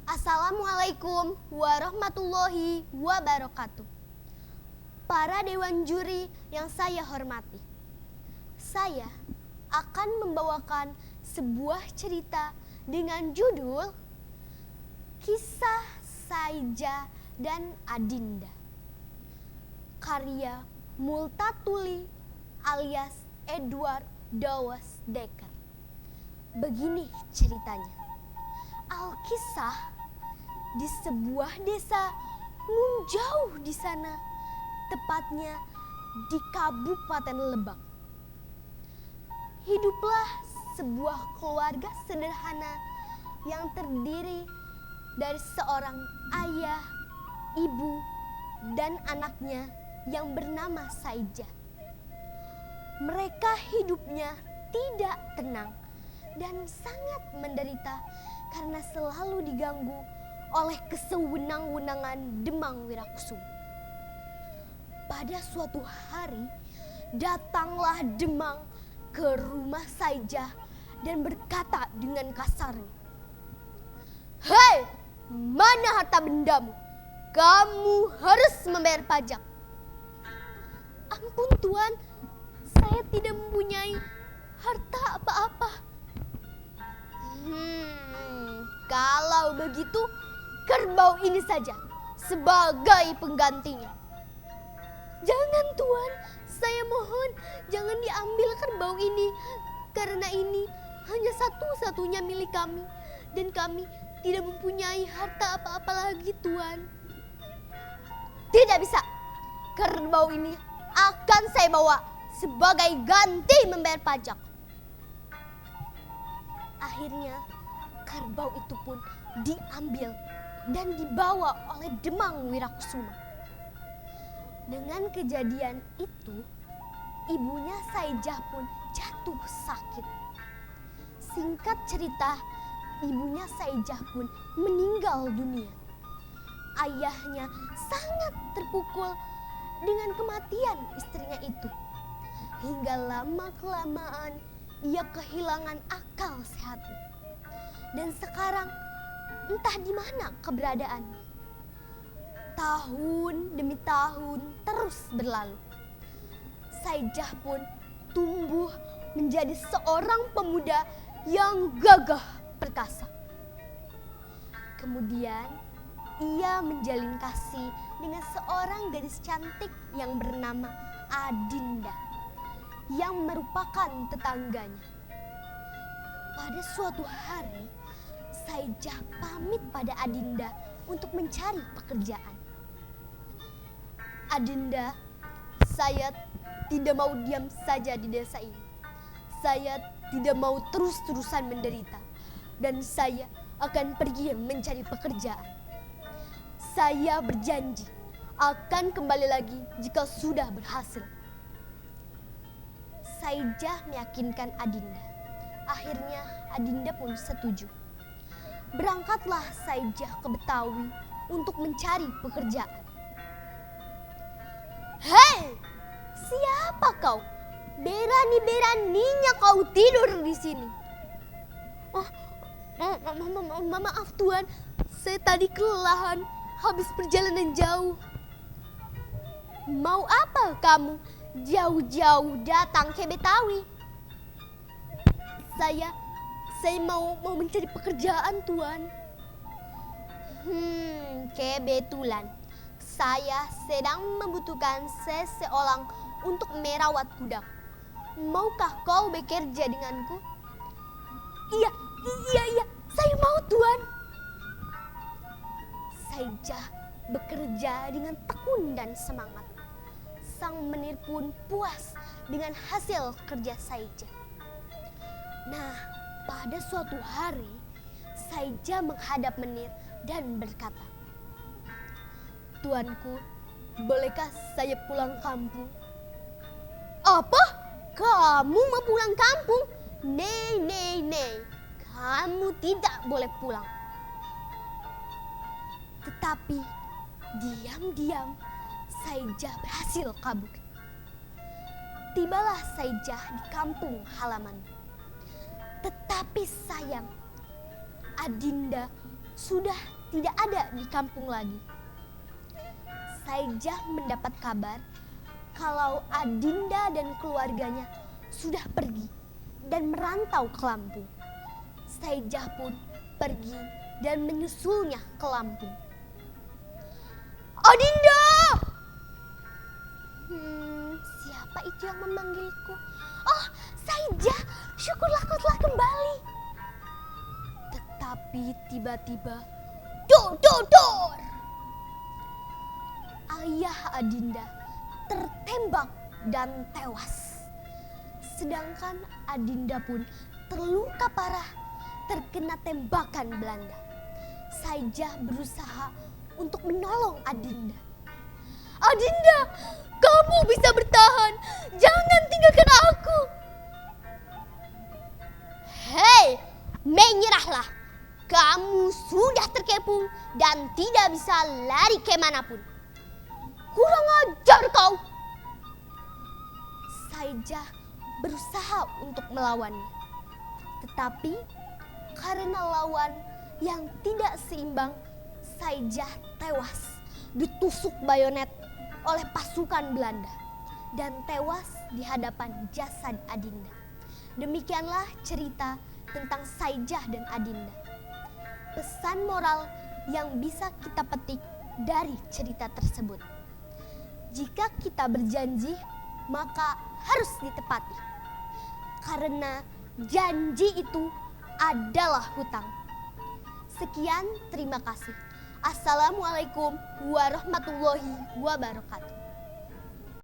Assalamualaikum warahmatullahi wabarakatuh. Para dewan juri yang saya hormati, saya akan membawakan sebuah cerita dengan judul Kisah Saijah dan Adinda, karya Multatuli alias Edward Dawes Dekker. Begini ceritanya. Alkisah di sebuah desa nun jauh di sana, tepatnya di Kabupaten Lebak. Hiduplah sebuah keluarga sederhana yang terdiri dari seorang ayah, ibu, dan anaknya yang bernama Saijah. Mereka hidupnya tidak tenang dan sangat menderita karena selalu diganggu oleh kesewenang-wenangan Demang Wirakusuma. Pada suatu hari, datanglah Demang ke rumah Saijah dan berkata dengan kasarnya, "Hei, mana harta bendamu? Kamu harus membayar pajak." "Ampun Tuan, saya tidak mempunyai harta apa-apa." Kalau begitu, kerbau ini saja sebagai penggantinya." "Jangan Tuan, saya mohon jangan diambil kerbau ini, karena ini hanya satu-satunya milik kami dan kami tidak mempunyai harta apa-apa lagi Tuan." "Tidak bisa, kerbau ini akan saya bawa sebagai ganti membayar pajak." Akhirnya kerbau itu pun diambil dan dibawa oleh Demang Wirakusuma. Dengan kejadian itu, ibunya Saijah pun jatuh sakit. Singkat cerita, ibunya Saijah pun meninggal dunia. Ayahnya sangat terpukul dengan kematian istrinya itu. Hingga lama-kelamaan ia kehilangan akal sehatnya. Dan sekarang entah di mana keberadaannya. Tahun demi tahun terus berlalu. Saijah pun tumbuh menjadi seorang pemuda yang gagah perkasa. Kemudian ia menjalin kasih dengan seorang gadis cantik yang bernama Adinda, yang merupakan tetangganya. Pada suatu hari, Saijah pamit pada Adinda untuk mencari pekerjaan. "Adinda, saya tidak mau diam saja di desa ini. Saya tidak mau terus-terusan menderita. Dan saya akan pergi mencari pekerjaan. Saya berjanji akan kembali lagi jika sudah berhasil." Saijah meyakinkan Adinda. Akhirnya Adinda pun setuju. Berangkatlah Saijah ke Betawi untuk mencari pekerjaan. "Hei, siapa kau? Berani-beraninya kau tidur di sini." Maaf Tuan, saya tadi kelelahan habis perjalanan jauh." "Mau apa kamu jauh-jauh datang ke Betawi?" Saya mau mencari pekerjaan Tuan." Kebetulan saya sedang membutuhkan seseorang untuk merawat kuda. Maukah kau bekerja denganku?" Iya, saya mau Tuan." Saijah bekerja dengan tekun dan semangat. Sang menir pun puas dengan hasil kerja Saijah. Nah, pada suatu hari, Saijah menghadap menir dan berkata, "Tuanku, bolehkah saya pulang kampung?" "Apa? Kamu mau pulang kampung? Nei. Kamu tidak boleh pulang." Tetapi diam-diam Saijah berhasil kabur. Tibalah Saijah di kampung halaman. Tetapi sayang, Adinda sudah tidak ada di kampung lagi. Saijah mendapat kabar kalau Adinda dan keluarganya sudah pergi dan merantau ke Lampung. Saijah pun pergi dan menyusulnya ke Lampung. Adinda! Siapa itu yang memanggilku? Oh, Saijah, syukurlah kau telah kembali. Tetapi tiba-tiba, dor! Ayah Adinda tertembak dan tewas. Sedangkan Adinda pun terluka parah terkena tembakan Belanda. Saijah berusaha untuk menolong Adinda. Adinda, kamu bisa bertahan. Jangan tinggalkan aku. Hei, menyerahlah. Kamu sudah terkepung dan tidak bisa lari kemanapun. Kurang ajar kau. Saijah berusaha untuk melawannya. Tetapi karena lawan yang tidak seimbang, Saijah tewas ditusuk bayonet oleh pasukan Belanda dan tewas di hadapan jasad Adinda. Demikianlah cerita tentang Saijah dan Adinda. Pesan moral yang bisa kita petik dari cerita tersebut. Jika kita berjanji, maka harus ditepati. Karena janji itu adalah hutang. Sekian, terima kasih. Assalamualaikum warahmatullahi wabarakatuh.